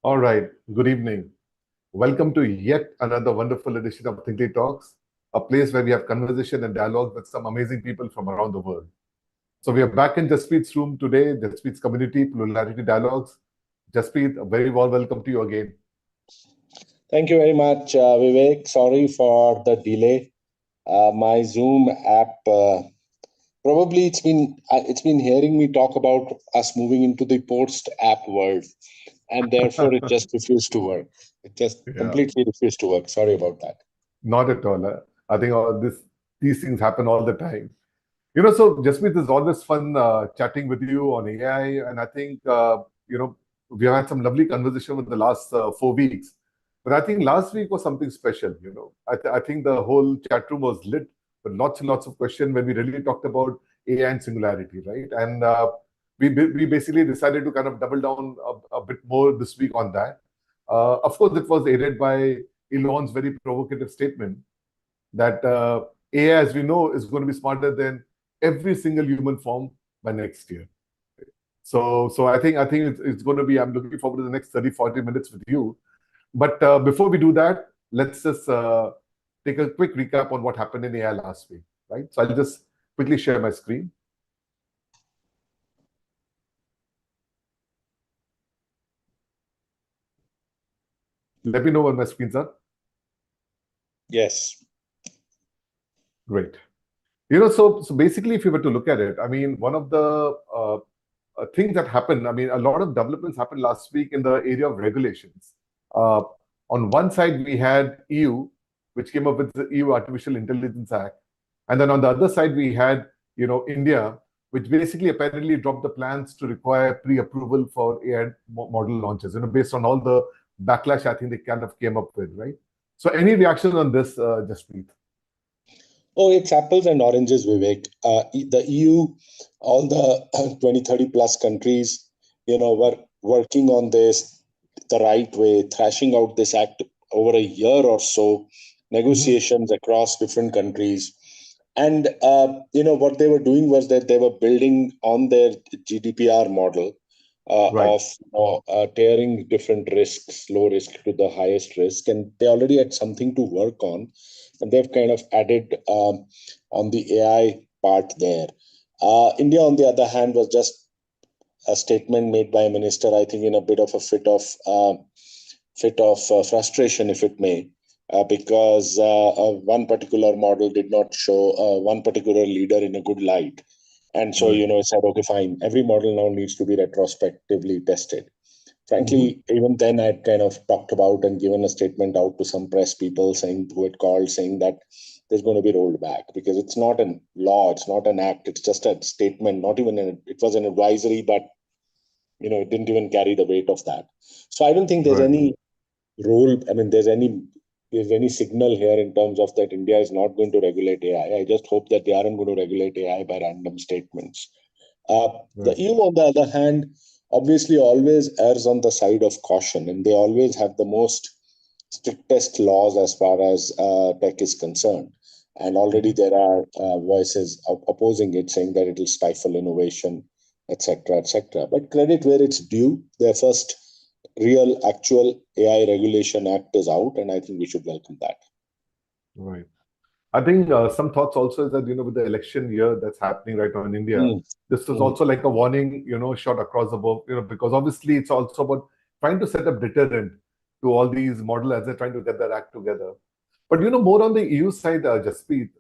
All right, good evening. Welcome to yet another wonderful edition of Thinkly Talks, a place where we have conversation and dialogue with some amazing people from around the world. So we are back in Jaspreet's room today, Jaspreet's community, PlurAlity Dialogues. Jaspreet, a very warm welcome to you again. Thank you very much, Vivek. Sorry for the delay. My Zoom app, probably it's been hearing me talk about us moving into the post-app world, and therefore it just refused to work. It just Yeah, completely refused to work. Sorry about that. not at all. I think these things happen all the time. So Jaspreet, it's always fun chatting with you on AI, and I think we have had some lovely conversation with the last 4 weeks. But I think last week was something special. I think the whole chat room was lit with lots and lots of questions when we really talked about AI and singularity, right? And we basically decided to kind of double down a bit more this week on that. Of course, it was aided by Elon's very provocative statement that AI, as we know, is going to be smarter than every single human form by next year. So I think it's going to be. I'm looking forward to the next 30, 40 minutes with you. But before we do that, let's just take a quick recap on what happened in AI last week, right? So I'll just quickly share my screen. Let me know when my screen's up. Yes. Great. So basically, if you were to look at it, I mean, one of the things that happened, I mean, a lot of developments happened last week in the area of regulations. Uh, on one side, we had EU, which came up with the EU Artificial Intelligence Act. And then on the other side, we had, India, which basically apparently dropped the plans to require pre-approval for AI model launches, based on all the backlash I think they kind of came up with, right? So any reaction on this, Jaspreet? Oh, it's apples and oranges, Vivek. The EU, all the 20, 30 plus countries, were working on this the right way, thrashing out this act over a year or so, negotiations across different countries. And, what they were doing was that they were building on their GDPR model Right. of tearing different risks, low risk to the highest risk. And they already had something to work on. And they've kind of added on the AI part there. India, on the other hand, was just a statement made by a minister, I think, in a bit of a fit of frustration, if it may, because one particular model did not show one particular leader in a good light. And so, Right. it said, okay, fine, every model now needs to be retrospectively tested. Frankly, even then I'd kind of talked about and given a statement out to some press people who had called saying that there's going to be rolled back because it's not a law, it's not an act, it's just a statement, it was an advisory, but it didn't even carry the weight of that. So I don't think there's Right. any there's any signal here in terms of that India is not going to regulate AI. I just hope that they aren't going to regulate AI by random statements. The EU, on the other hand, obviously always errs on the side of caution, and they always have the most strictest laws as far as tech is concerned. And already there are voices opposing it, saying that it will stifle innovation, etc., etc. But credit where it's due. Their first real, actual AI regulation act is out, and I think we should welcome that. Right. I think some thoughts also is that, with the election year that's happening right now in India, this was also like a warning, shot across the board, because obviously it's also about trying to set a deterrent to all these models as they're trying to get their act together. But, more on the EU side, Jaspreet,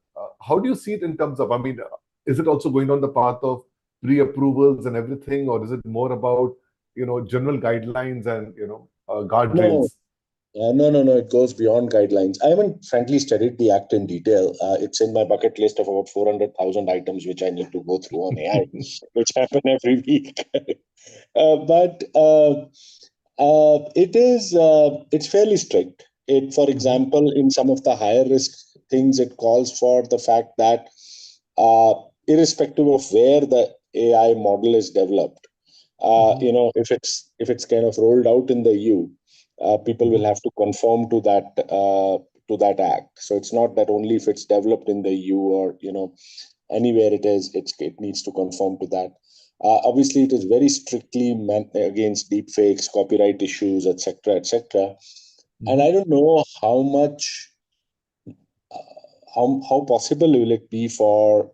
how do you see it in terms of, I mean, is it also going down the path of pre-approvals and everything, or is it more about, general guidelines and, guardrails? No. It goes beyond guidelines. I haven't frankly studied the act in detail. It's in my bucket list of about 400,000 items which I need to go through on AI, which happen every week. But it's fairly strict. For example, in some of the higher risk things, it calls for the fact that irrespective of where the AI model is developed, if it's kind of rolled out in the EU. People will have to conform to that act. So it's not that only if it's developed in the EU or anywhere it is, it needs to conform to that. Obviously, it is very strictly against deepfakes, copyright issues, etc., etc. And I don't know how much, how possible will it be for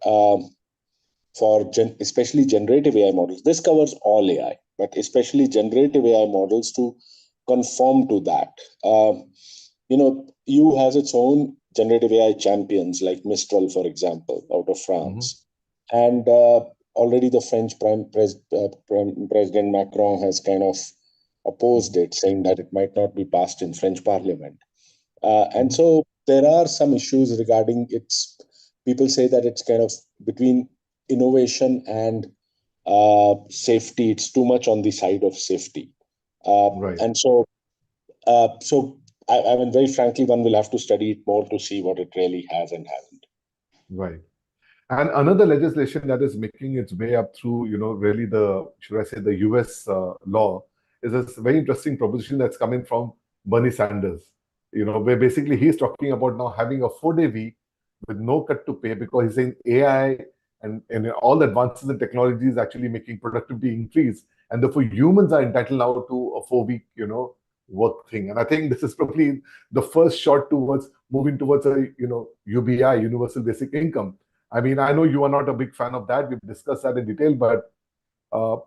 especially generative AI models. This covers all AI, but especially generative AI models to conform to that. EU has its own generative AI champions like Mistral, for example, out of France. And already the French President Macron has kind of opposed it, saying that it might not be passed in French Parliament. And so there are some issues regarding its, people say that it's kind of between innovation and safety. It's too much on the side of safety. And so, I mean, very frankly, one will have to study it more to see what it really has and hasn't. Right. And another legislation that is making its way up through, really should I say, the US law is this very interesting proposition that's coming from Bernie Sanders, where basically he's talking about now having a 4-day week with no cut to pay, because he's saying AI and all the advances in technology is actually making productivity increase. And therefore humans are entitled now to a 4-week, work thing. And I think this is probably the first shot towards moving towards a, UBI, universal basic income. I mean, I know you are not a big fan of that. We've discussed that in detail, but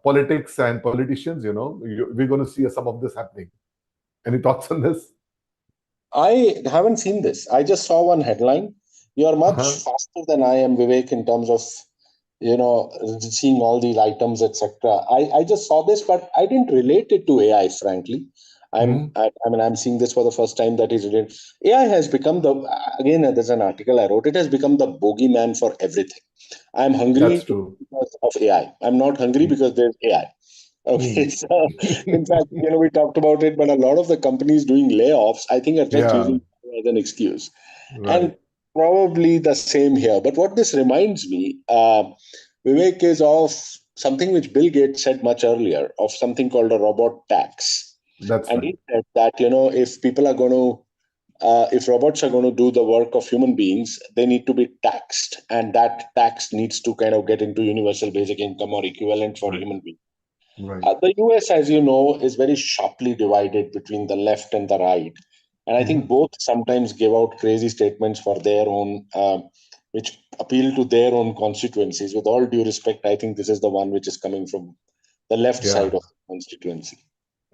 politics and politicians, we're going to see some of this happening. Any thoughts on this? I haven't seen this. I just saw one headline. You are much faster than I am, Vivek, in terms of, seeing all these items, etc. I just saw this, but I didn't relate it to AI, frankly. I mean, I'm seeing this for the first time that is related. AI has become again, there's an article I wrote, it has become the bogeyman for everything. I'm hungry because of AI. I'm not hungry because there's AI. Okay, so in fact, we talked about it, but a lot of the companies doing layoffs, I think, are just using it as an excuse. And probably the same here. But what this reminds me, Vivek, is of something which Bill Gates said much earlier, of something called a robot tax. He said that, if people are going to, if robots are going to do the work of human beings, they need to be taxed. And that tax needs to kind of get into universal basic income or equivalent for human beings. The US, as you know, is very sharply divided between the left and the right. And I think both sometimes give out crazy statements for their own, which appeal to their own constituencies. With all due respect, I think this is the one which is coming from the left side of the constituency.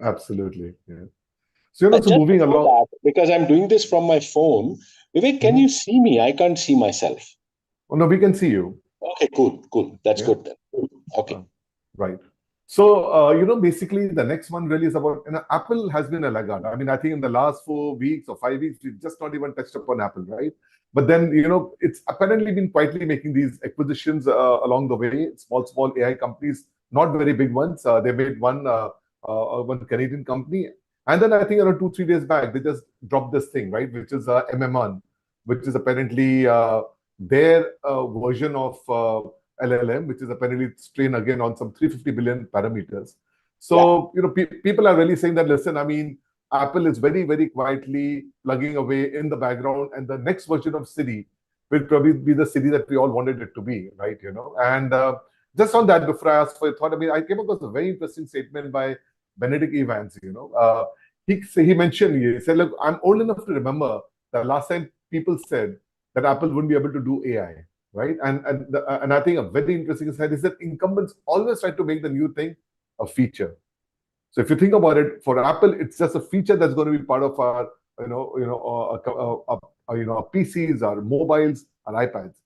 Absolutely. Yeah. So, so moving along. That, because I'm doing this from my phone, Vivek, can you see me? I can't see myself. Oh, no, we can see you. Okay, cool. That's good then. Okay. Right. So, basically the next one really is about, Apple has been a laggard. I mean, I think in the last 4 weeks or 5 weeks, we've just not even touched upon Apple, right? But then, it's apparently been quietly making these acquisitions along the way, small AI companies, not very big ones. They made one Canadian company. And then I think around 2-3 days back, they just dropped this thing, right? Which is MM1, which is apparently their version of LLM, which is apparently trained again on some 350 billion parameters. So, people are really saying that, listen, I mean, Apple is very, very quietly plugging away in the background, and the next version of Siri will probably be the Siri that we all wanted it to be, right? And just on that, before I asked for your thought, I mean, I came across a very interesting statement by Benedict Evans. He mentioned, he said, look, I'm old enough to remember the last time people said that Apple wouldn't be able to do AI. Right, and I think a very interesting side is that incumbents always try to make the new thing a feature. So if you think about it, for Apple, it's just a feature that's going to be part of our, our PCs, our mobiles, our iPads.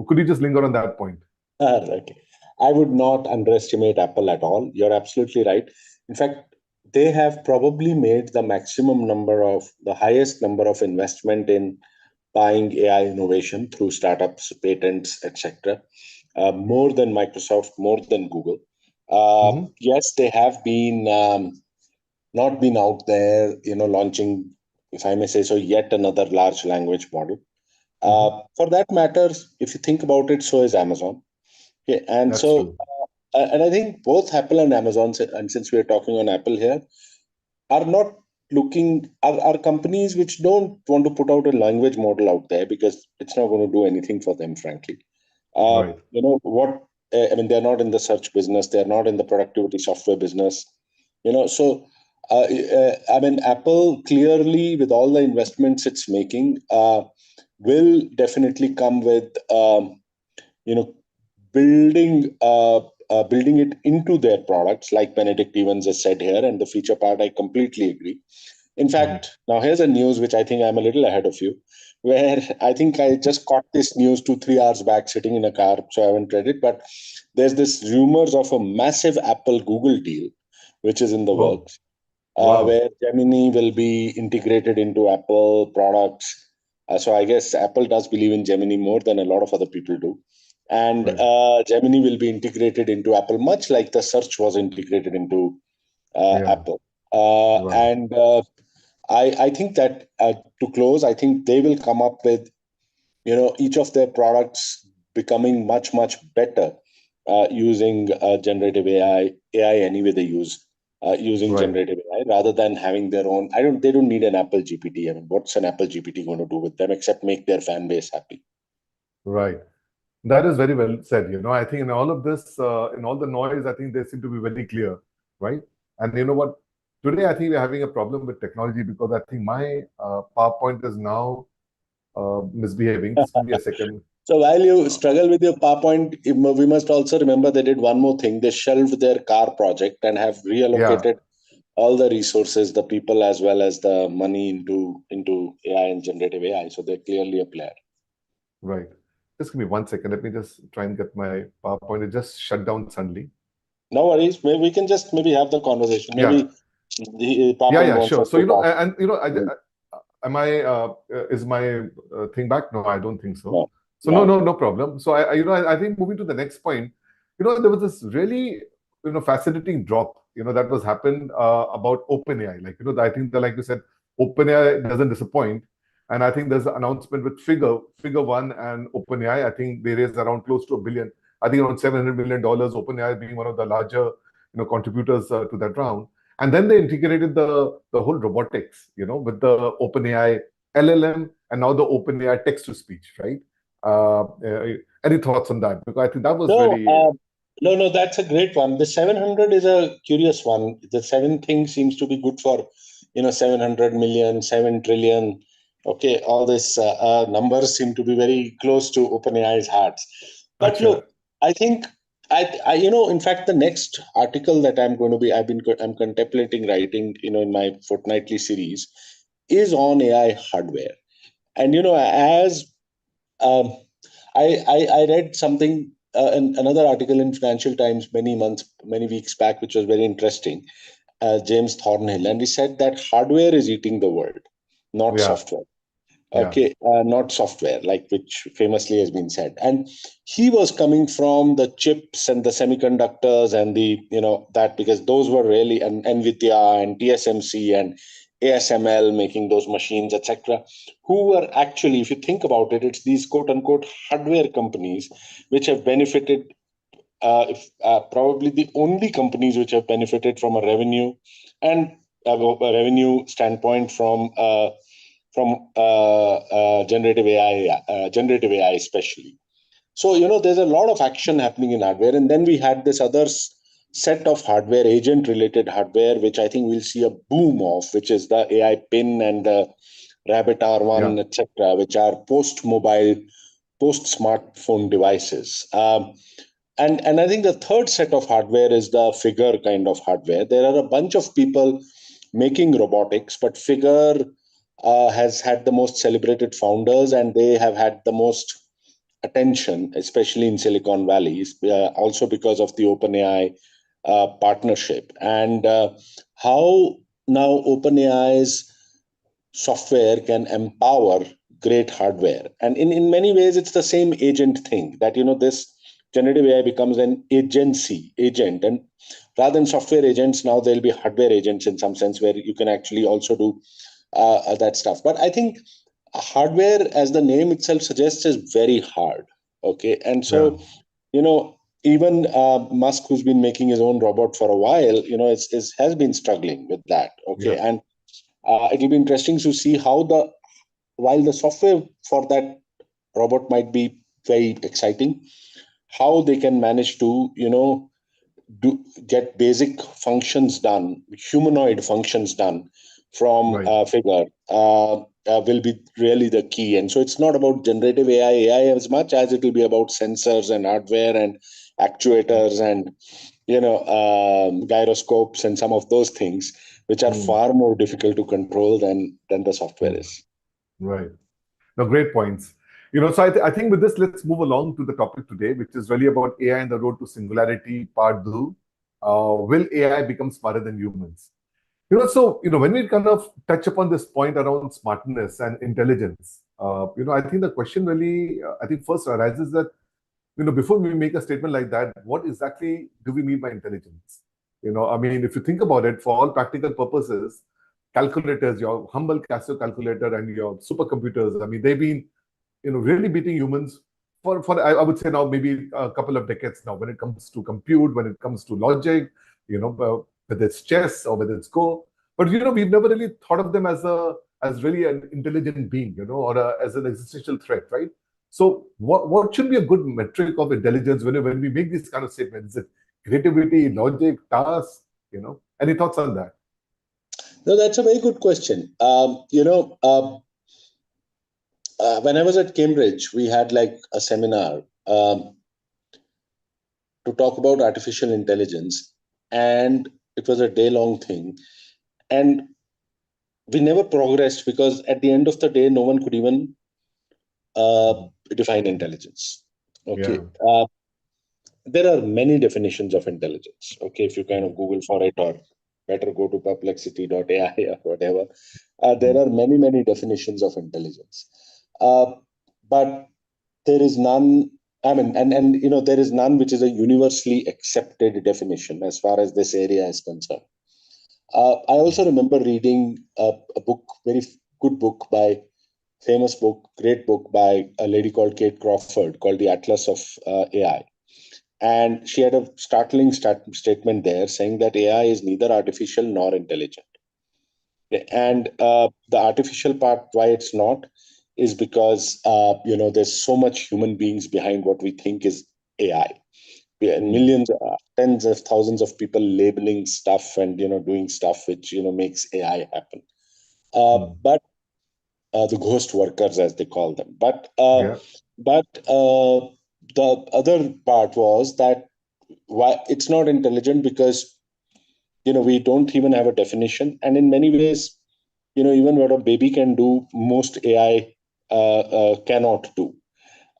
Could you just linger on that point? Okay. I would not underestimate Apple at all. You're absolutely right. In fact, they have probably made the highest number of investment in buying AI innovation through startups, patents, etc. More than Microsoft, more than Google. Yes, they have been not been out there, launching, if I may say so, yet another large language model. For that matter, if you think about it, so is Amazon. Okay, and That's so, true. and I think both Apple and Amazon, and since we are talking on Apple here, are not are companies which don't want to put out a language model out there because it's not going to do anything for them, frankly. Right. What I mean, they're not in the search business. They're not in the productivity software business. So I mean, Apple clearly, with all the investments it's making, will definitely come with building building it into their products, like Benedict Evans has said here, and the feature part I completely agree. In fact, now here's a news which I think I'm a little ahead of you, where I think I just caught this news 2-3 hours back sitting in a car, so I haven't read it, but there's this rumors of a massive Apple Google deal, which is in the works, where Gemini will be integrated into Apple products. So I guess Apple does believe in Gemini more than a lot of other people do. And Gemini will be integrated into Apple, much like the search was integrated into Apple. And I think that to close, I think they will come up with, each of their products becoming much, much better using generative AI anyway they use. Using generative AI rather than having their own. They don't need an Apple GPT. I mean, what's an Apple GPT going to do with them except make their fan base happy? Right. That is very well said. I think in all of this, in all the noise, I think they seem to be very clear, right? And you know what? Today, I think we're having a problem with technology because I think my PowerPoint is now misbehaving. Just give me a second. So while you struggle with your PowerPoint, we must also remember they did one more thing. They shelved their car project and have reallocated all the resources, the people as well as the money into AI and generative AI. So they're clearly a player. Right. Just give me 1 second. Let me just try and get my PowerPoint. It just shut down suddenly. No worries. Maybe we can just have the conversation. Maybe the PowerPoint sure. So am I? Is my thing back? No, I don't think so. No. So no problem. So I think moving to the next point, there was this really fascinating drop that was happened about OpenAI. I think that, like you said, OpenAI doesn't disappoint, and I think there's an announcement with Figure One and OpenAI. I think they raised around close to $1 billion. I think around $700 million. OpenAI being one of the larger contributors to that round. And then they integrated the whole robotics, with the OpenAI LLM and now the OpenAI text to speech, right? Any thoughts on that? Because I think that was No, that's a great one. The 700 is a curious one. The 7 thing seems to be good for, 700 million, 7 trillion. Okay, all these numbers seem to be very close to OpenAI's hearts. But look, I think in fact, the next article that I'm contemplating writing, in my fortnightly series is on AI hardware. And, as I read something, another article in Financial Times many weeks back, which was very interesting, James Thornhill, and he said that hardware is eating the world, not software. Okay, not software, which famously has been said. And he was coming from the chips and the semiconductors and that, because those were really, and NVIDIA and TSMC and ASML making those machines, etc., who were actually, if you think about it, it's these quote unquote hardware companies which have benefited, probably the only companies which have benefited from a revenue standpoint from generative AI especially. So, there's a lot of action happening in hardware. And then we had this other set of hardware, agent-related hardware, which I think we'll see a boom of, which is the AI pin and the Rabbit R1, etc., which are post-mobile, post-smartphone devices. And I think the third set of hardware is the Figure kind of hardware. There are a bunch of people making robotics, but Figure has had the most celebrated founders, and they have had the most attention, especially in Silicon Valley, also because of the OpenAI partnership. And how now OpenAI's software can empower great hardware. And in many ways, it's the same agent thing that, this generative AI becomes an agent. And rather than software agents, now there'll be hardware agents in some sense, where you can actually also do that stuff. But I think hardware, as the name itself suggests, is very hard. Okay. And so, even Musk, who's been making his own robot for a while, has been struggling with that. Okay. And it'll be interesting to see how while the software for that robot might be very exciting, how they can manage to, get basic functions done, humanoid functions done from Right. a figure will be really the key. And so it's not about generative AI as much as it will be about sensors and hardware and actuators and gyroscopes and some of those things, which are Mm. far more difficult to control than the software Mm. is. Right. No, great points. So I think with this, let's move along to the topic today, which is really about AI and the road to singularity, part two. Will AI become smarter than humans? When we kind of touch upon this point around smartness and intelligence, I think the question really, I think first arises that, before we make a statement like that, what exactly do we mean by intelligence? I mean, if you think about it, for all practical purposes, calculators, your humble Casio calculator and your supercomputers, I mean, they've been, really beating humans for I would say now maybe a couple of decades now when it comes to compute, when it comes to logic, whether it's chess or whether it's Go. But, we've never really thought of them as really an intelligent being, or as an existential threat, right? So what should be a good metric of intelligence when we make these kind of statements? Is it creativity, logic, task? Any thoughts on that? No, that's a very good question. When I was at Cambridge, we had like a seminar to talk about artificial intelligence, and it was a day-long thing. And we never progressed because at the end of the day, no one could even define intelligence. Yeah. Okay. There are many definitions of intelligence. Okay, if you kind of Google for it, or better go to perplexity.ai or whatever. There are many, many definitions of intelligence. But there is none, I mean, there is none which is a universally accepted definition as far as this area is concerned. I also remember reading a book, very good book famous book, great book by a lady called Kate Crawford, called The Atlas of AI. And she had a startling statement there saying that AI is neither artificial nor intelligent. And the artificial part, why it's not, is because there's so much human beings behind what we think is AI. Millions, tens of thousands of people labeling stuff and doing stuff which makes AI happen. But the ghost workers, as they call them. Yeah. The other part was that why it's not intelligent because we don't even have a definition, and in many ways, even what a baby can do, most AI cannot do.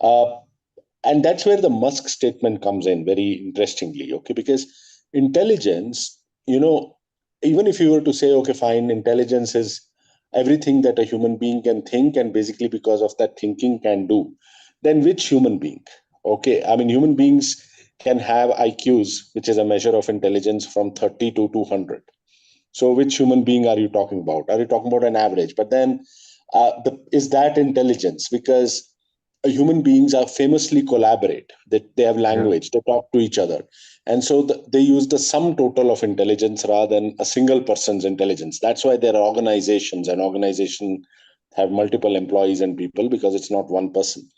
And that's where the Musk statement comes in very interestingly, okay? Because intelligence, even if you were to say, okay, fine, intelligence is everything that a human being can think, and basically because of that thinking can do, then which human being? Okay, I mean, human beings can have IQs, which is a measure of intelligence, from 30 to 200. So which human being are you talking about? Are you talking about an average? But then is that intelligence? Because human beings are famously collaborate. They have Yeah. language. They talk to each other. And so they use the sum total of intelligence rather than a single person's intelligence. That's why there are organizations, and organization have multiple employees and people, because it's not one person.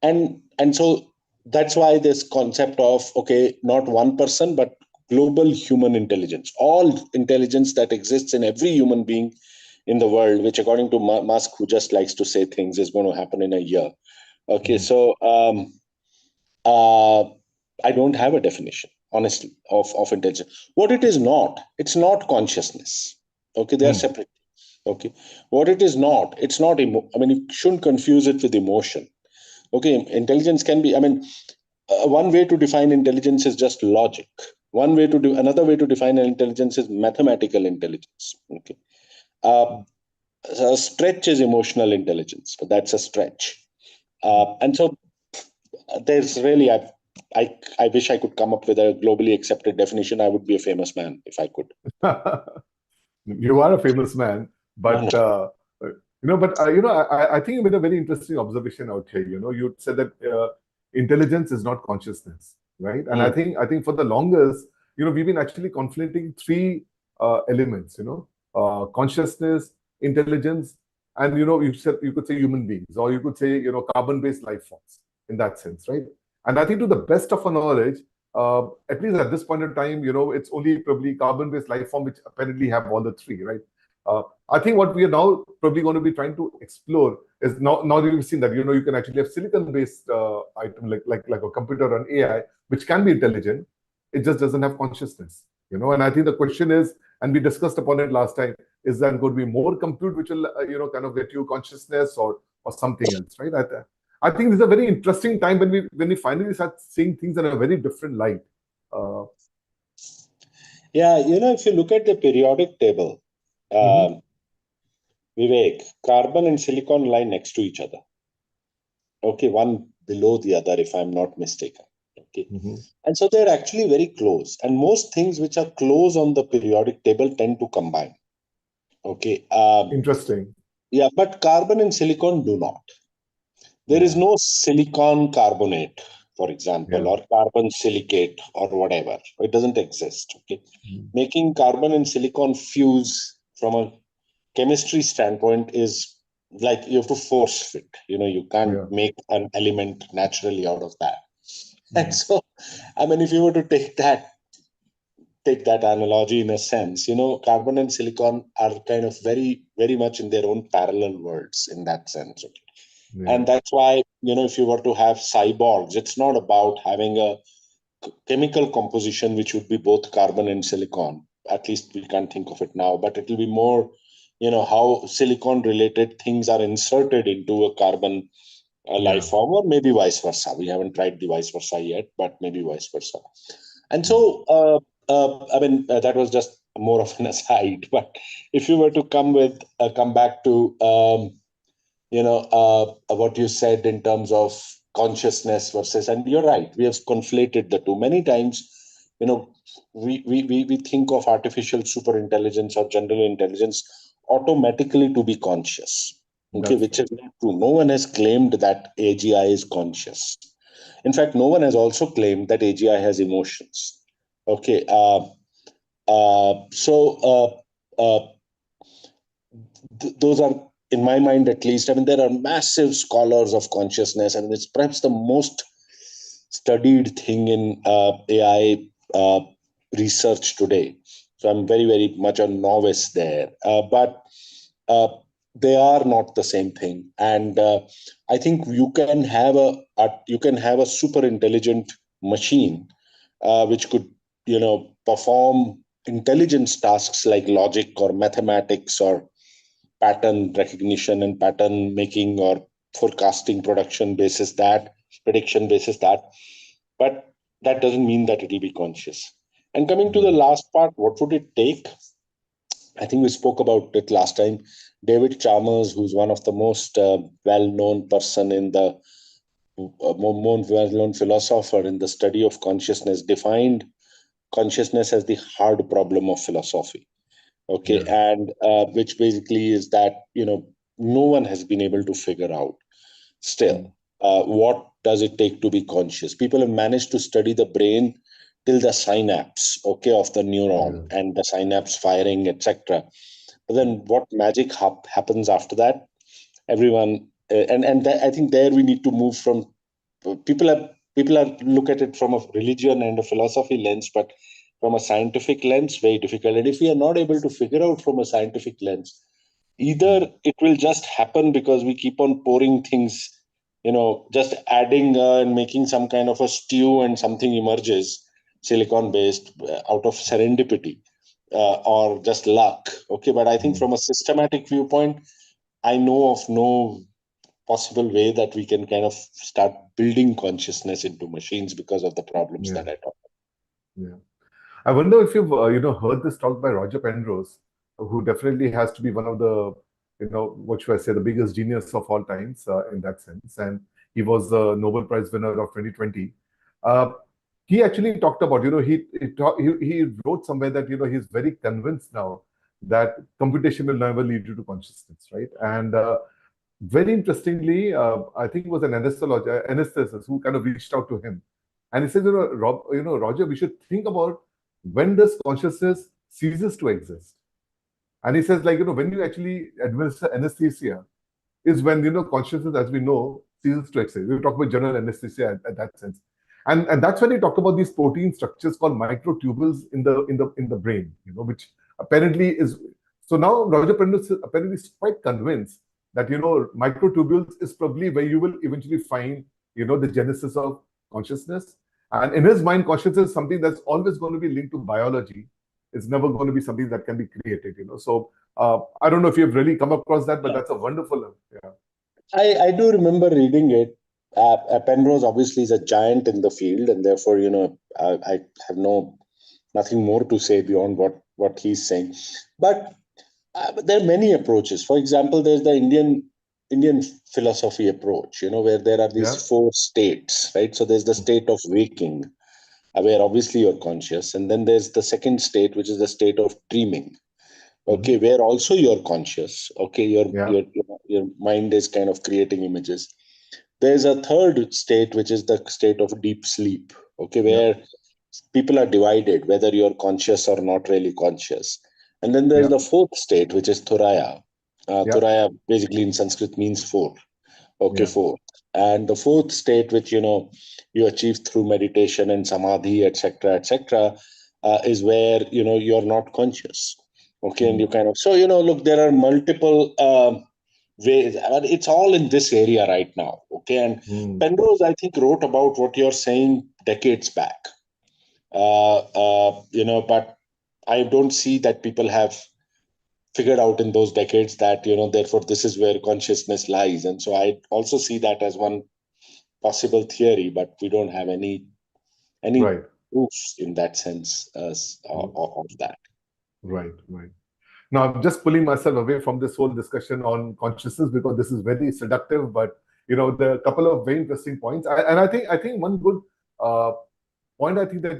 And so that's why this concept of, okay, not one person, but global human intelligence, all intelligence that exists in every human being in the world, which according to Musk, who just likes to say things, is going to happen in a year. Okay, so I don't have a definition, honestly, of intelligence. What it is not, it's not consciousness. Okay, they are separate. Okay, what it is not, it's not I mean, you shouldn't confuse it with emotion. Okay, intelligence can be, I mean, one way to define intelligence is just logic. Another way to define intelligence is mathematical intelligence. Okay, a stretch is emotional intelligence, but that's a stretch. And so there's really, I wish I could come up with a globally accepted definition. I would be a famous man if I could. You are a famous man, but I think you made a very interesting observation out here. You said that intelligence is not consciousness, right? And I think for the longest, we've been actually conflating three elements. Consciousness, intelligence, and you could say human beings, or you could say carbon-based life forms in that sense, right? And I think to the best of our knowledge, at least at this point in time, it's only probably carbon-based life form which apparently have all the three, right? I think what we are now probably going to be trying to explore is now that we've seen that you can actually have silicon-based item like a computer or an AI which can be intelligent, it just doesn't have consciousness, And I think the question is, and we discussed upon it last time, is there going to be more compute which will kind of get you consciousness or something else, right? I think this is a very interesting time when we finally start seeing things in a very different light. Yeah, if you look at the periodic table, Vivek, carbon and silicon lie next to each other. Okay, one below the other, if I'm not mistaken. Okay, and so they're actually very close. And most things which are close on the periodic table tend to combine. Okay. Interesting. Yeah, but carbon and silicon do not. There is no silicon carbonate, for example, or carbon silicate or whatever. It doesn't exist. Okay, making carbon and silicon fuse from a chemistry standpoint is like you have to force fit. You can't make an element naturally out of that. And so, I mean, if you were to take that analogy in a sense, carbon and silicon are kind of very, very much in their own parallel worlds in that sense. Okay? And that's why, if you were to have cyborgs, it's not about having a chemical composition which would be both carbon and silicon. At least we can't think of it now, but it will be more, how silicon related things are inserted into a carbon life form, or maybe vice versa. We haven't tried the vice versa yet, but maybe vice versa. And so, I mean, that was just more of an aside. But if you were to come back to, what you said in terms of consciousness versus, and you're right, we have conflated the two many times. We think of artificial super intelligence or general intelligence automatically to be conscious. Okay, which is not true. No one has claimed that AGI is conscious. In fact, no one has also claimed that AGI has emotions. Okay, those are, in my mind at least, I mean, there are massive scholars of consciousness, and it's perhaps the most studied thing in AI research today. So I'm very, very much a novice there. But they are not the same thing. And I think you can have a super intelligent machine which could, perform intelligence tasks like logic or mathematics or pattern recognition and pattern making or forecasting prediction basis that. But that doesn't mean that it will be conscious. And coming to the last part, what would it take? I think we spoke about it last time. David Chalmers, who's one of the most well-known person in the more well-known philosopher in the study of consciousness, defined consciousness as the hard problem of philosophy. Okay, and which basically is that no one has been able to figure out still what does it take to be conscious. People have managed to study the brain till the synapse, okay, of the neuron and the synapse firing, etc. But then what magic happens after that? Everyone, I think there we need to move from people are look at it from a religion and a philosophy lens, but from a scientific lens, very difficult. And if we are not able to figure out from a scientific lens, either it will just happen because we keep on pouring things, just adding and making some kind of a stew and something emerges, silicon based, out of serendipity or just luck. Okay, but I think from a systematic viewpoint, I know of no possible way that we can kind of start building consciousness into machines because of the problems that I talked about. Yeah. I wonder if you've heard this talk by Roger Penrose, who definitely has to be one of the what should I say, the biggest genius of all times in that sense, and he was the Nobel Prize winner of 2020. He actually talked about he wrote somewhere that he's very convinced now that computation will never lead you to consciousness, right? And very interestingly, I think it was an anesthetist who kind of reached out to him, and he said, Roger, we should think about when does consciousness ceases to exist. And he says, when you actually administer anesthesia is when consciousness, as we know, ceases to exist. We talk about general anesthesia at that sense. And that's when he talked about these protein structures called microtubules in the brain, which apparently is. So now Roger Penrose apparently is quite convinced that microtubules is probably where you will eventually find the genesis of consciousness. And in his mind, consciousness is something that's always going to be linked to biology. It's never going to be something that can be created. So I don't know if you've really come across that, but that's a wonderful. Yeah. I do remember reading it. Penrose obviously is a giant in the field, and therefore, I have nothing more to say beyond what he's saying. But there are many approaches. For example, there's the Indian philosophy approach, where there are these Yeah. 4 states, right? So there's the state of waking, where obviously you're conscious, and then there's the second state, which is the state of dreaming. Okay, where also you're conscious. Okay, your mind is kind of creating images. There's a third state, which is the state of deep sleep. Okay, where people are divided whether you're conscious or not really conscious. And then there's the fourth state, which is Thuraya. Thuraya basically in Sanskrit means 4. Okay, 4. And the fourth state, which you achieve through meditation and samadhi, etc., is where you're not conscious. Okay, and you kind of look, there are multiple ways. It's all in this area right now. Okay, and Penrose, I think, wrote about what you're saying decades back. But I don't see that people have figured out in those decades that therefore this is where consciousness lies. And so I also see that as one possible theory, but we don't have any proofs in that sense of that. Right. Now I'm just pulling myself away from this whole discussion on consciousness because this is very seductive, but there are a couple of very interesting points. And I think one good point I think that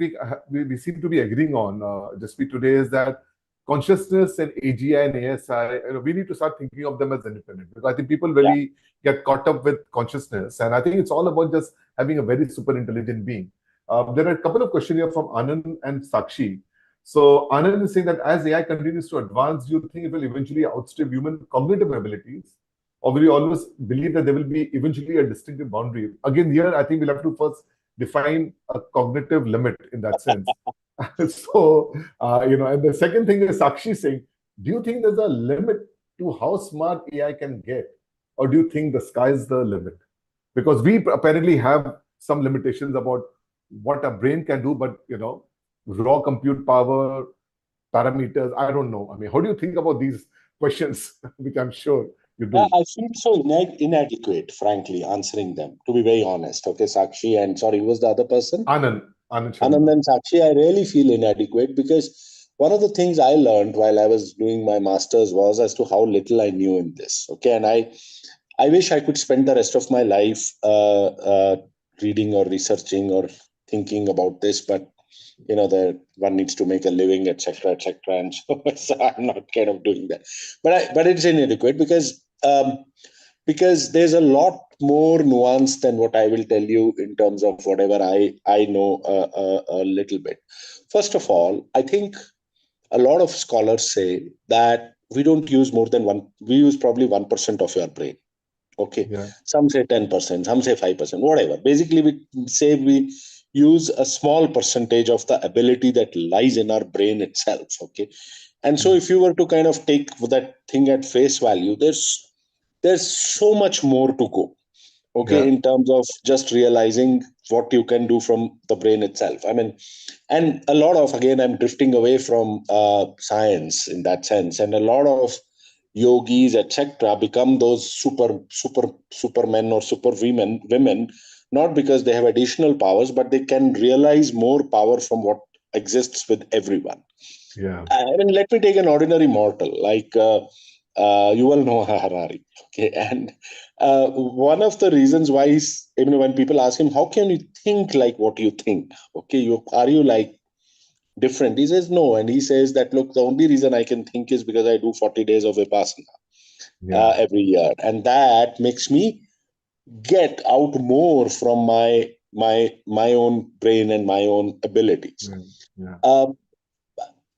we seem to be agreeing on just today is that consciousness and AGI and ASI, we need to start thinking of them as independent, because I think people really get caught up with consciousness, and I think it's all about just having a very super intelligent being. There are a couple of questions here from Anand and Sakshi. So Anand is saying that as AI continues to advance, do you think it will eventually outstrip human cognitive abilities, or will you always believe that there will be eventually a distinctive boundary? Again, here I think we'll have to first define a cognitive limit in that sense. So, and the second thing is Sakshi saying, do you think there's a limit to how smart AI can get? Or do you think the sky is the limit? Because we apparently have some limitations about what a brain can do, but, raw compute power, parameters, I don't know. I mean, how do you think about these questions, which I'm sure you do? I feel so inadequate, frankly, answering them, to be very honest. Okay, Sakshi, and sorry, who was the other person? Anand and Sakshi, I really feel inadequate because one of the things I learned while I was doing my master's was as to how little I knew in this. Okay, and I wish I could spend the rest of my life reading or researching or thinking about this, but one needs to make a living, etc., and so I'm not kind of doing that. But it's inadequate because there's a lot more nuance than what I will tell you in terms of whatever I know a little bit. First of all, I think a lot of scholars say that we don't use more than we use probably 1% of your brain. Okay. Yeah. Some say 10%, some say 5%, whatever. Basically, we say we use a small percentage of the ability that lies in our brain itself. Okay. And so if you were to kind of take that thing at face value, there's so much more to go. Okay, in terms of just realizing what you can do from the brain itself. I mean, and a lot of, again, I'm drifting away from science in that sense, and a lot of yogis, etc., become those supermen or super women, not because they have additional powers, but they can realize more power from what exists with everyone. Yeah. I mean, let me take an ordinary mortal like Yuval Noah Harari. Okay, and one of the reasons why when people ask him, how can you think like what you think? Okay, are you like different? He says no, and he says that, look, the only reason I can think is because I do 40 days of Vipassana every year, and that makes me get out more from my own brain and my own abilities.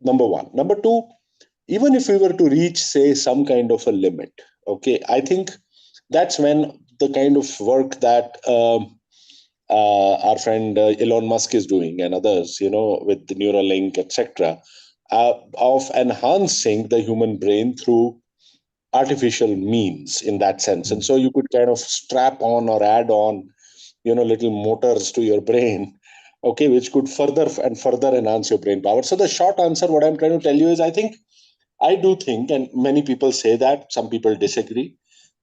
Number one. Number two, even if we were to reach, say, some kind of a limit, okay, I think that's when the kind of work that our friend Elon Musk is doing, and others, with the Neuralink, etc., of enhancing the human brain through artificial means in that sense. And so you could kind of strap on or add on, little motors to your brain, okay, which could further and further enhance your brain power. So the short answer, what I'm trying to tell you is, I do think, and many people say that, some people disagree,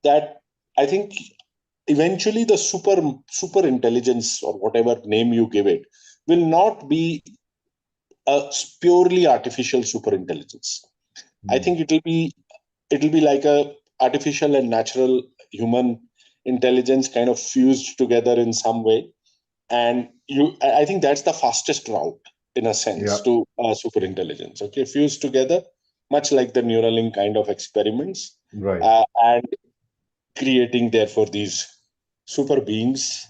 that I think eventually the super intelligence, or whatever name you give it, will not be a purely artificial super intelligence. I think it'll be like a artificial and natural human intelligence kind of fused together in some way. And I think that's the fastest route, in a sense, Yeah. to super intelligence. Okay, fused together, much like the Neuralink kind of experiments, Right. and creating therefore these super beings,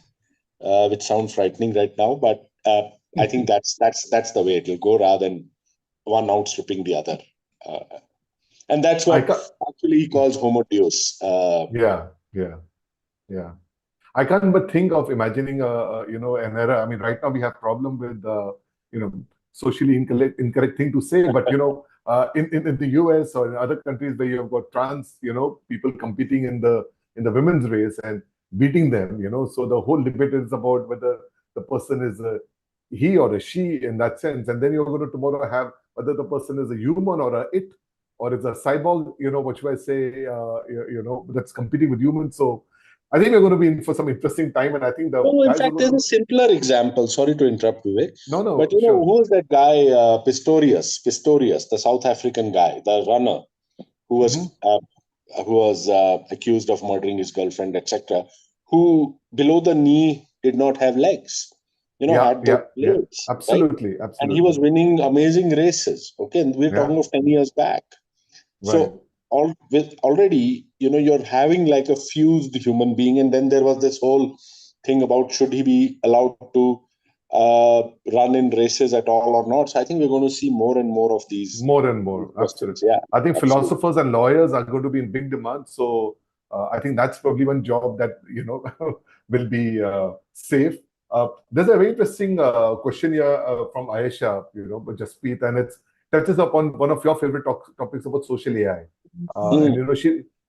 which sound frightening right now, but I think that's the way it will go, rather than one outstripping the other. And that's I what ca- actually he calls Homo Deus. yeah, yeah, yeah. I can't but think of imagining an era. I mean, right now we have problem with you know socially incorrect thing to say, but in the US or in other countries where you have got trans people competing in the women's race and beating them, so the whole debate is about whether the person is a he or a she in that sense, and then you're going to tomorrow have whether the person is a human or a it or is a cyborg, what should I say, that's competing with humans. So I think we're going to be in for some interesting time, and I think the No, in guys are fact, going there's a to. simpler example. Sorry to interrupt, Vivek. No, But no, sure. who is that guy, Pistorius, the South African guy, the runner who Hmm. was accused of murdering his girlfriend, etc., who below the knee did not have legs, Yeah, had those yeah, yeah. blades, right? Absolutely, And he was absolutely. winning amazing races. Okay, and we're Yeah, talking of 10 years back. right. So already, you're having like a fused human being, and then there was this whole thing about should he be allowed to run in races at all or not. So I think we're going to see more and more of More and these more, questions. absolutely. Yeah, I think absolutely. philosophers and lawyers are going to be in big demand. So I think that's probably one job that will be safe. There's a very interesting question here from Ayesha, but Jasprit, and it touches upon one of your favorite topics about social AI. And Hmm.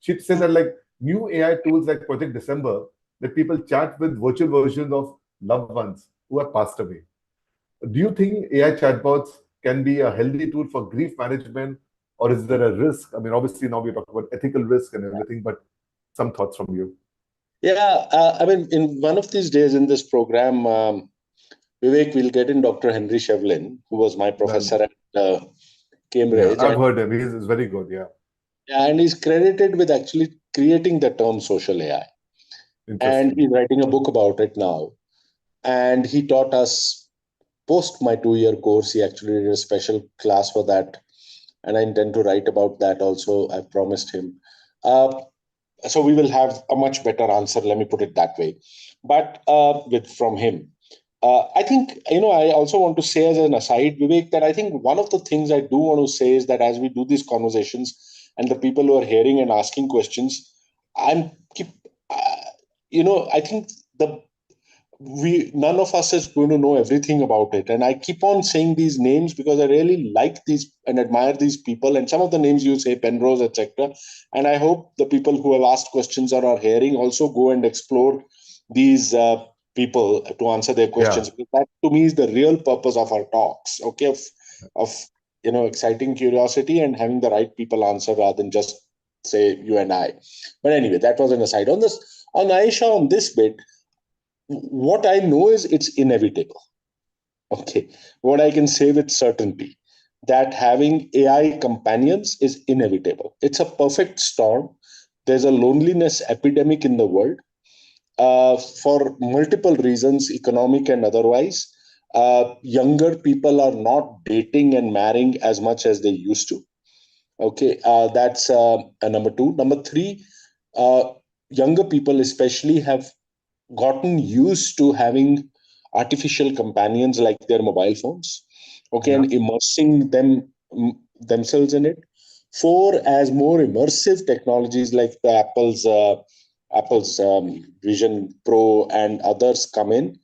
she said that like new AI tools like Project December, that people chat with virtual versions of loved ones who have passed away. Do you think AI chatbots can be a healthy tool for grief management, or is there a risk? I mean, obviously now we're talking about ethical risk and everything, but some thoughts from you. Yeah, I mean, in one of these days in this program, Vivek, will get in Dr. Henry Shevlin, who was my Well, professor at yeah, Cambridge, I've heard him. He's very good. Yeah, and he's credited with actually creating the term social AI. And interesting. he's writing a book about it now. And he taught us, post my 2-year course, he actually did a special class for that. And I intend to write about that also. I've promised him. So we will have a much better answer, let me put it that way, but from him. I think, I also want to say as an aside, Vivek, that I think one of the things I do want to say is that as we do these conversations and the people who are hearing and asking questions, I'm keep, uh, I think the we none of us is going to know everything about it, and I keep on saying these names because I really like these and admire these people, and some of the names you say, Penrose, etc., and I hope the people who have asked questions or are hearing also go and explore these people to answer their Yeah, questions, because that to me is the real purpose of our talks, okay, of exciting curiosity and having the right people answer rather than just say you and I. But anyway, that was an aside. On Aisha, on this bit, what I know is it's inevitable. Okay. What I can say with certainty, that having AI companions is inevitable. It's a perfect storm. There's a loneliness epidemic in the world for multiple reasons, economic and otherwise. Younger people are not dating and marrying as much as they used to. Okay. That's number two. Number three, uh, younger people especially have gotten used to having artificial companions like their mobile phones, okay, yeah, and immersing themselves in it. Four, as more immersive technologies like the Apple's Vision Pro and others come in,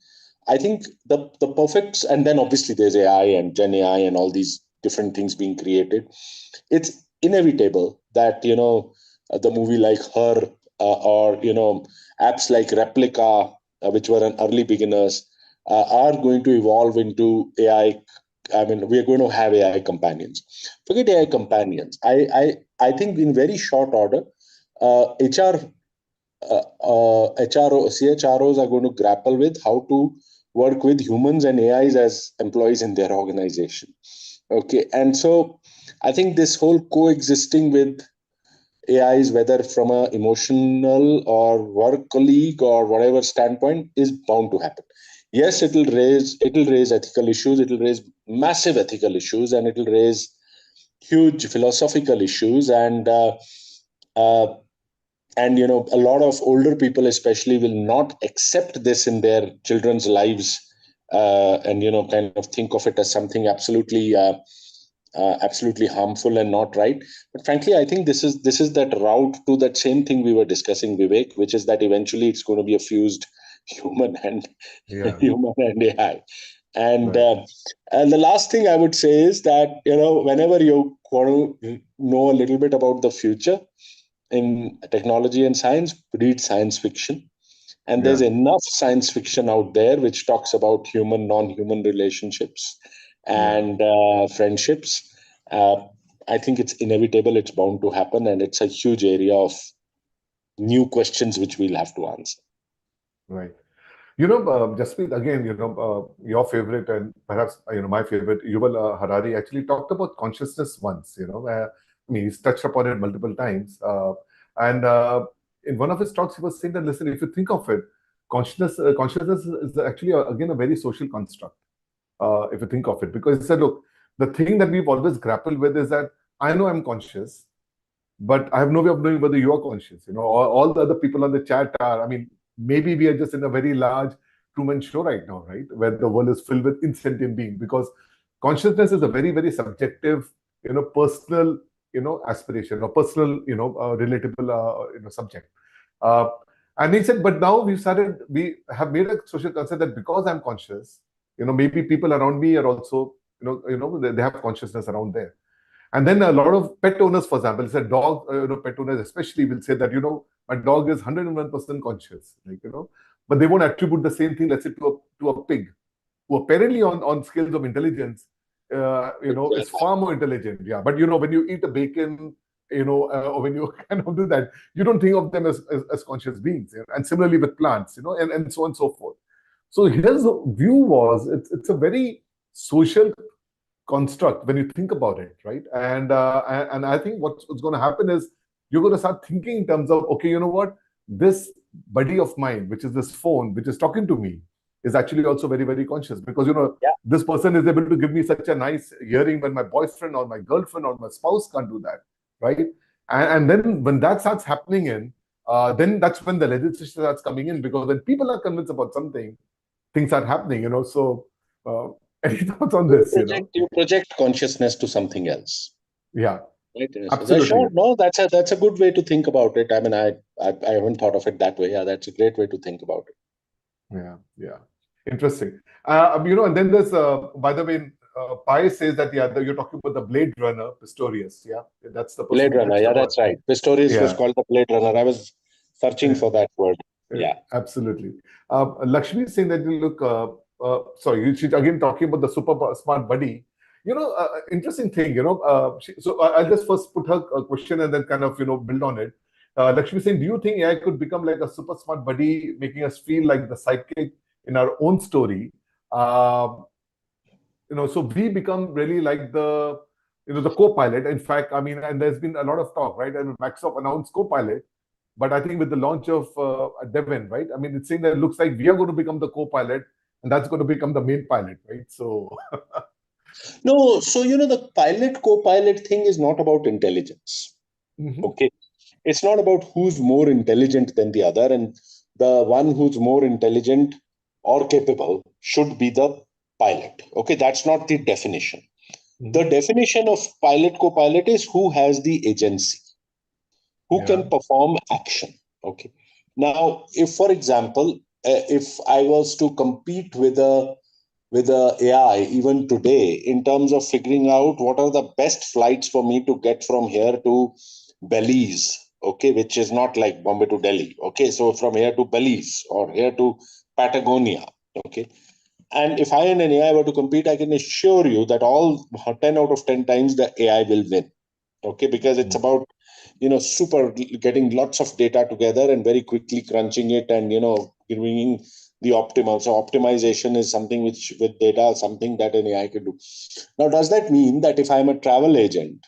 I think the perfect, and then obviously there's AI and Gen AI and all these different things being created. It's inevitable that, the movie like Her, or, apps like Replica, which were an early beginners, are going to evolve into AI. I mean, we're going to have AI companions. Forget AI companions. I think in very short order, HR CHROs are going to grapple with how to work with humans and AIs as employees in their organization. Okay, and so I think this whole coexisting with AIs, whether from a emotional or work colleague or whatever standpoint, is bound to happen. Yes, it'll raise ethical issues, it'll raise massive ethical issues, and it'll raise huge philosophical issues, and uh, a lot of older people especially will not accept this in their children's lives, and kind of think of it as something absolutely harmful and not right. But frankly, I think this is that route to that same thing we were discussing, Vivek, which is that eventually it's going to be a fused human and human and AI. And and the last thing I would say is that, whenever you want to know a little bit about the future in technology and science, read science fiction. And there's enough science fiction out there which talks about human, non-human relationships and friendships. I think it's inevitable, it's bound to happen, and it's a huge area of new questions which we'll have to answer. Right. Jaspreet, again, your favorite and perhaps, my favorite, Yuval Harari actually talked about consciousness once, he's touched upon it multiple times. And in one of his talks, he was saying that, listen, if you think of it, consciousness is actually, again, a very social construct, if you think of it. Because he said, look, the thing that we've always grappled with is that I know I'm conscious, but I have no way of knowing whether you are conscious. All the other people on the chat are, maybe we are just in a very large Truman Show right now, right? Where the world is filled with insentient beings, because consciousness is a very, very subjective, personal, aspiration or personal, relatable, subject. And he said, but now we have made a social concept that because I'm conscious, maybe people around me are also, they have consciousness around there. And then a lot of pet owners, for example, said dog, pet owners especially will say that, my dog is 101% conscious, but they won't attribute the same thing, let's say, to a pig, who apparently on scales of intelligence, is far more intelligent. Yeah. But, when you eat a bacon, or when you kind of do that, you don't think of them as conscious beings. And similarly with plants, and so on and so forth. So his view was, it's a very social construct when you think about it, right? And I think what's going to happen is you're going to start thinking in terms of, okay, you know what, this buddy of mine, which is this phone, which is talking to me, is actually also very, very conscious, because this person is able to give me such a nice hearing when my boyfriend or my girlfriend or my spouse can't do that, right? And then when that starts happening then that's when the legislation starts coming in, because when people are convinced about something, things are happening. So any thoughts on this? You project consciousness to something else. Yeah, right? Absolutely. Sure. No, that's a good way to think about it. I haven't thought of it that way. Yeah, that's a great way to think about it. Yeah. Interesting. And then there's, by the way, Pi says that, you're talking about the Blade Runner, Pistorius. Yeah, that's the person. Blade Runner. Yeah, that's right. Pistorius was called the Blade Runner. I was searching for that word. Yeah, absolutely. Lakshmi is saying that, sorry, she's again talking about the super smart buddy. Interesting thing, so I'll just first put her a question and then kind of, build on it. Lakshmi is saying, do you think AI could become like a super smart buddy, making us feel like the sidekick in our own story? So we become really like the co-pilot. In fact, and there's been a lot of talk, right? And Microsoft announced co-pilot, but I think with the launch of Devin, right? It's saying that it looks like we are going to become the co-pilot, and that's going to become the main pilot, right? So no, so the pilot co-pilot thing is not about intelligence. Okay, it's not about who's more intelligent than the other, and the one who's more intelligent or capable should be the pilot. Okay, that's not the definition. The definition of pilot co-pilot is who has the agency, who can perform action. Okay, now if, for example, if I was to compete with a AI even today in terms of figuring out what are the best flights for me to get from here to Belize, okay, which is not like Bombay to Delhi, okay, so from here to Belize or here to Patagonia, okay. And if I and an AI were to compete, I can assure you that all 10 out of 10 times the AI will win, okay, because it's about, super getting lots of data together and very quickly crunching it and, bringing the optimal. So optimization is something which with data, something that an AI can do. Now, does that mean that if I'm a travel agent,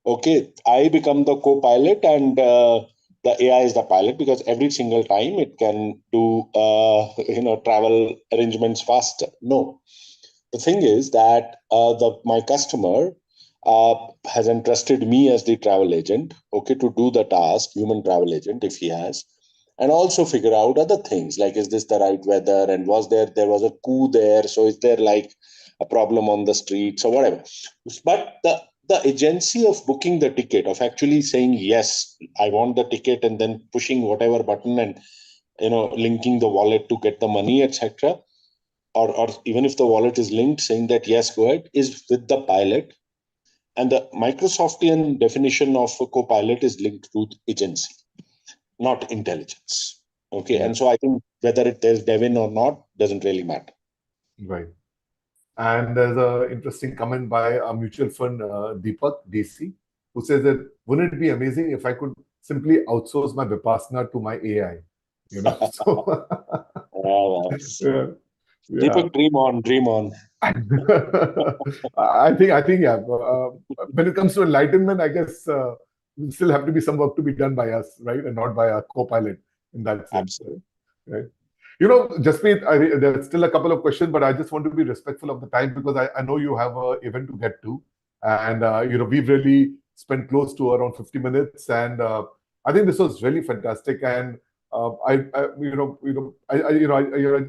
okay, I become the co-pilot and the AI is the pilot, because every single time it can do, travel arrangements faster? No. The thing is that my customer has entrusted me as the travel agent, okay, to do the task, human travel agent, if he has, and also figure out other things like, is this the right weather, and there was a coup there, so is there like a problem on the streets or whatever. But the agency of booking the ticket, of actually saying yes, I want the ticket, and then pushing whatever button and linking the wallet to get the money, etc., or even if the wallet is linked, saying that yes, go ahead, is with the pilot. And the Microsoftian definition of a co-pilot is linked to agency, not intelligence. Okay. Yeah. And so I think whether there's Devin or not doesn't really matter. Right. And there's an interesting comment by a mutual fund, Deepak DC, who says that wouldn't it be amazing if I could simply outsource my Vipassana to my AI? So yeah, yeah. Deepak, dream on, dream on. I think, yeah. When it comes to enlightenment, I guess we still have to be some work to be done by us, right, and not by a co-pilot in that sense. Absolutely. Right? Jaspreet, there's still a couple of questions, but I just want to be respectful of the time because I know you have an event to get to, and we've really spent close to around 50 minutes, and I think this was really fantastic. And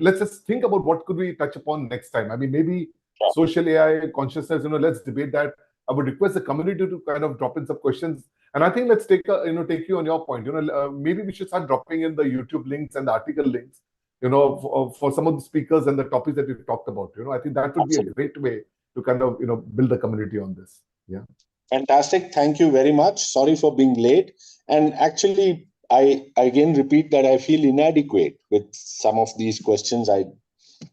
let's just think about what could we touch upon next time. I mean, maybe social AI consciousness. Let's debate that. I would request the community to kind of drop in some questions, and I think let's take you on your point. Maybe we should start dropping in the YouTube links and the article links. For some of the speakers and the topics that we've talked about. I think that would be a great way to kind of build the community on this. Yeah. Fantastic. Thank you very much. Sorry for being late. And actually, I again repeat that I feel inadequate with some of these questions. I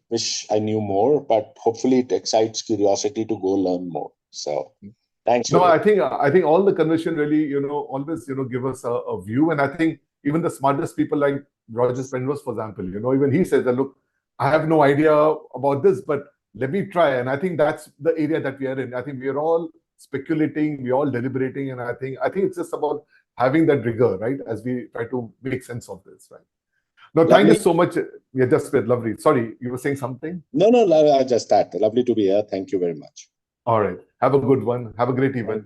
wish I knew more, but hopefully it excites curiosity to go learn more. So thanks. No, I think all the conversation really, always, give us a view. And I think even the smartest people like Roger Penrose, for example, even he says that, look, I have no idea about this, but let me try. And I think that's the area that we are in. I think we are all speculating, we're all deliberating. And I think it's just about having that rigor, right? As we try to make sense of this, right? No, thank you so much. Yeah, just lovely. Sorry, you were saying something? No, just that. Lovely to be here. Thank you very much. All right. Have a good one. Have a great event.